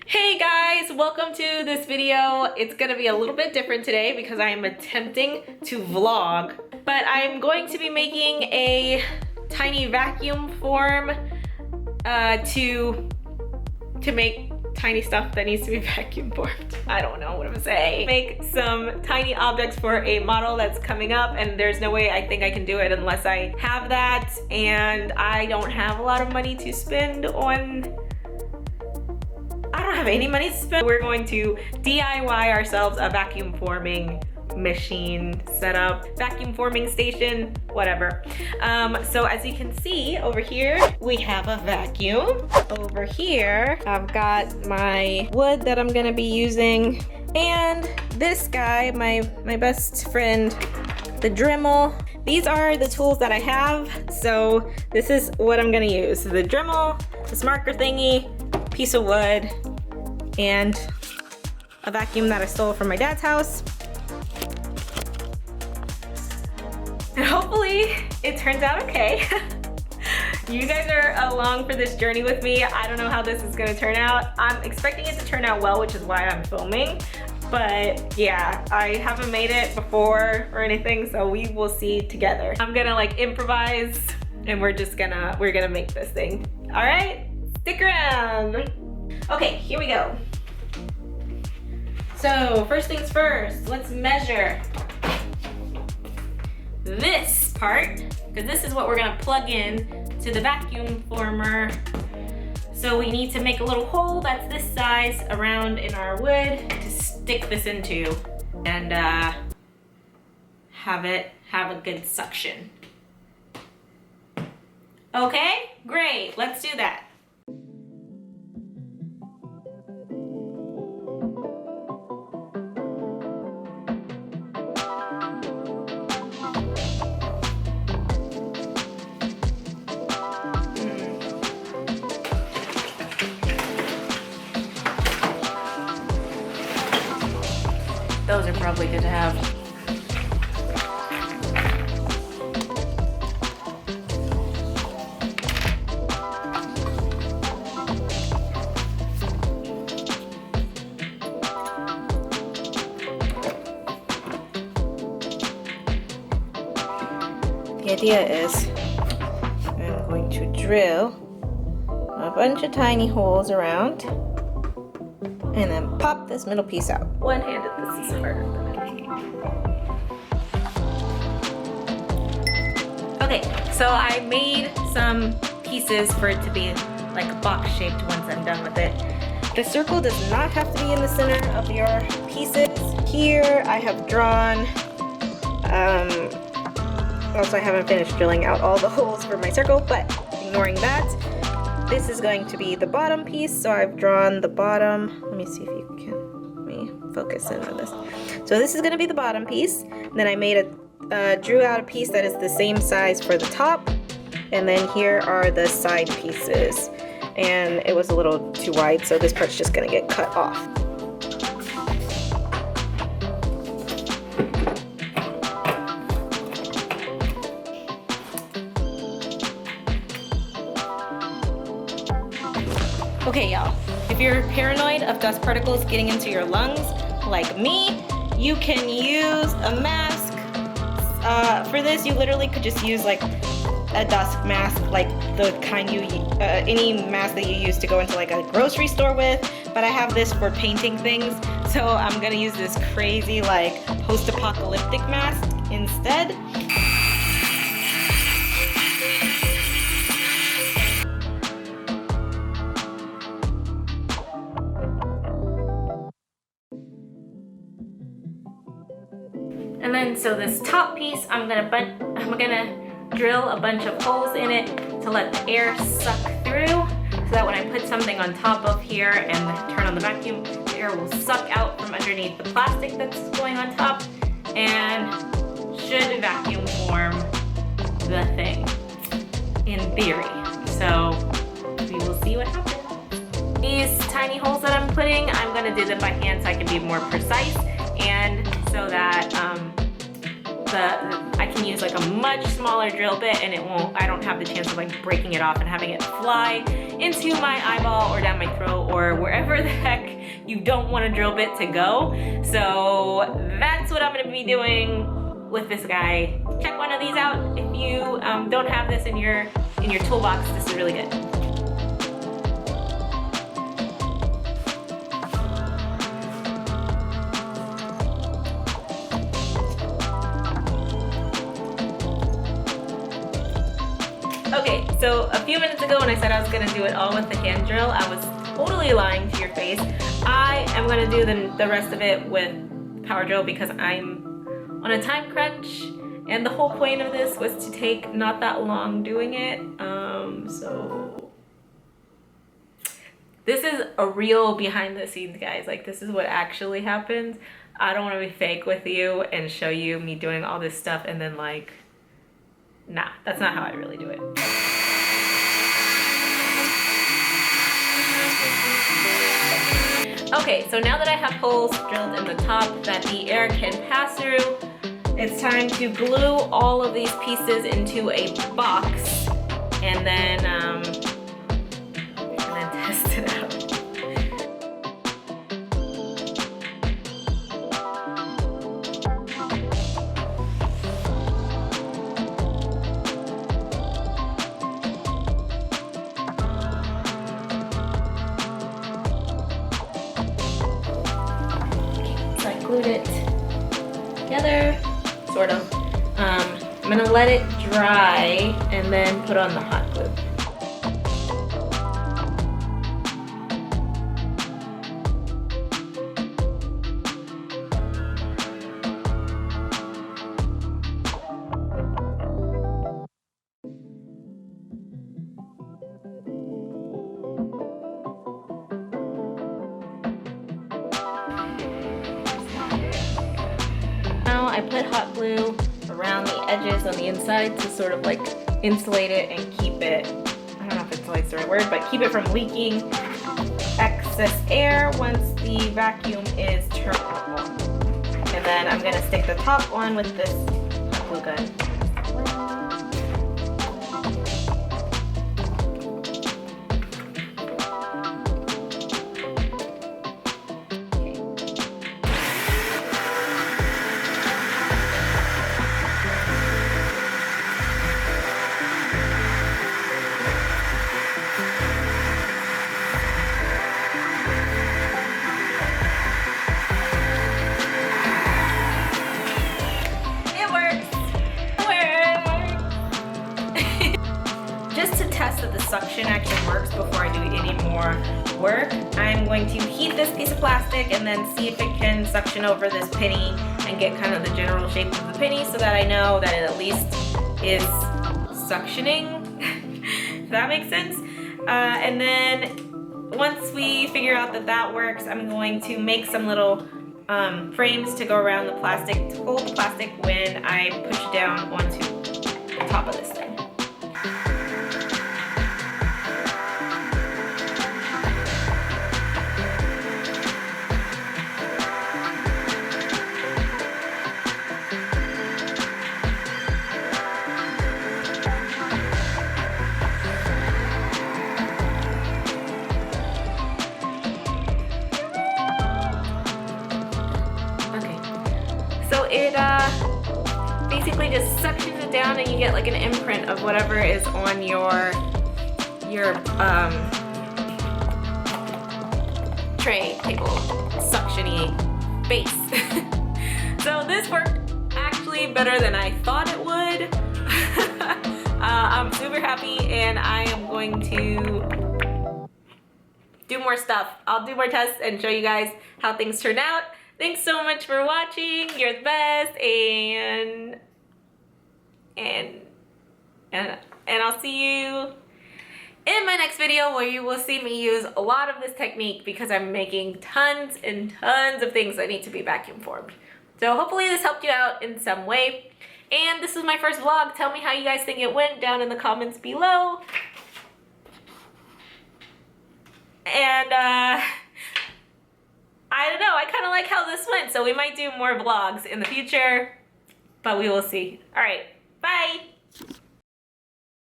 Hey guys, welcome to this video. It's gonna be a little bit different today because I am attempting to vlog, but I'm going to be making a tiny vacuum form to make tiny stuff that needs to be vacuum formed. I don't know what I'm saying. Make some tiny objects for a model that's coming up, and there's no way I think I can do it unless I have that, and I don't have a lot of money to spend on. I don't have any money to spend. We're going to DIY ourselves a vacuum forming machine setup, vacuum forming station, whatever. So as you can see over here, we have a vacuum. Over here, I've got my wood that I'm gonna be using, and this guy, my best friend, the Dremel. These are the tools that I have, so this is what I'm gonna use. The Dremel, this marker thingy, piece of wood, and a vacuum that I stole from my dad's house. And hopefully it turns out okay. You guys are along for this journey with me. I don't know how this is gonna turn out. I'm expecting it to turn out well, which is why I'm filming. But yeah, I haven't made it before or anything, so we will see together. I'm gonna like improvise, and we're gonna make this thing. All right, stick around. Okay, here we go. So first things first, let's measure this part, because this is what we're gonna plug in to the vacuum former. So we need to make a little hole that's this size around in our wood to stick this into, and have a good suction. Okay, great, let's do that. Those are probably good to have. The idea is I'm going to drill a bunch of tiny holes around and then pop this middle piece out. One-handed, this is harder than I think. Okay, so I made some pieces for it to be like box shaped once I'm done with it. The circle does not have to be in the center of your pieces. Here I have drawn, also I haven't finished drilling out all the holes for my circle, but ignoring that, this is going to be the bottom piece, so I've drawn the bottom. Let me see if you can, let me focus in on this. So this is gonna be the bottom piece. Then I drew out a piece that is the same size for the top, and then here are the side pieces. And it was a little too wide, so this part's just gonna get cut off. Okay, y'all, if you're paranoid of dust particles getting into your lungs, like me, you can use a mask. For this, you literally could just use like a dust mask, like the kind any mask that you use to go into like a grocery store with, but I have this for painting things, so I'm gonna use this crazy like post-apocalyptic mask instead. And then, so this top piece, I'm gonna drill a bunch of holes in it to let the air suck through, so that when I put something on top of here and turn on the vacuum, the air will suck out from underneath the plastic that's going on top and should vacuum form the thing, in theory. So we will see what happens. These tiny holes that I'm putting, I'm gonna do them by hand so I can be more precise, and so that I can use like a much smaller drill bit and I don't have the chance of like breaking it off and having it fly into my eyeball or down my throat or wherever the heck you don't want a drill bit to go. So that's what I'm gonna be doing with this guy. Check one of these out. If you don't have this in your toolbox, this is really good. Okay, so a few minutes ago when I said I was gonna do it all with the hand drill, I was totally lying to your face. I am gonna do the rest of it with power drill because I'm on a time crunch, and the whole point of this was to take not that long doing it. So this is a real behind the scenes, guys. Like, this is what actually happens. I don't want to be fake with you and show you me doing all this stuff and then like, nah, that's not how I really do it. Okay, so now that I have holes drilled in the top that the air can pass through, it's time to glue all of these pieces into a box and then test it out. Glued it together, sort of. I'm gonna let it dry and then put on the hot glue. I put hot glue around the edges on the inside to sort of like insulate it and keep it, I don't know if insulate's the right word, but keep it from leaking excess air once the vacuum is turned on. And then I'm gonna stick the top one with this hot glue gun. That the suction actually works before I do any more work, I'm going to heat this piece of plastic and then see if it can suction over this penny and get kind of the general shape of the penny so that I know that it at least is suctioning, if that makes sense. And then once we figure out that that works, I'm going to make some little frames to go around the plastic to hold the plastic when I push it down onto the top of this thing. It basically just suctions it down and you get like an imprint of whatever is on your tray table suctiony base. So this worked actually better than I thought it would. I'm super happy and I am going to do more stuff. I'll do more tests and show you guys how things turn out. Thanks so much for watching. You're the best, and I'll see you in my next video where you will see me use a lot of this technique because I'm making tons and tons of things that need to be vacuum formed. So hopefully this helped you out in some way. And this is my first vlog. Tell me how you guys think it went down in the comments below. And I don't know, I kind of like how this went, so we might do more vlogs in the future. but we will see. All right, bye.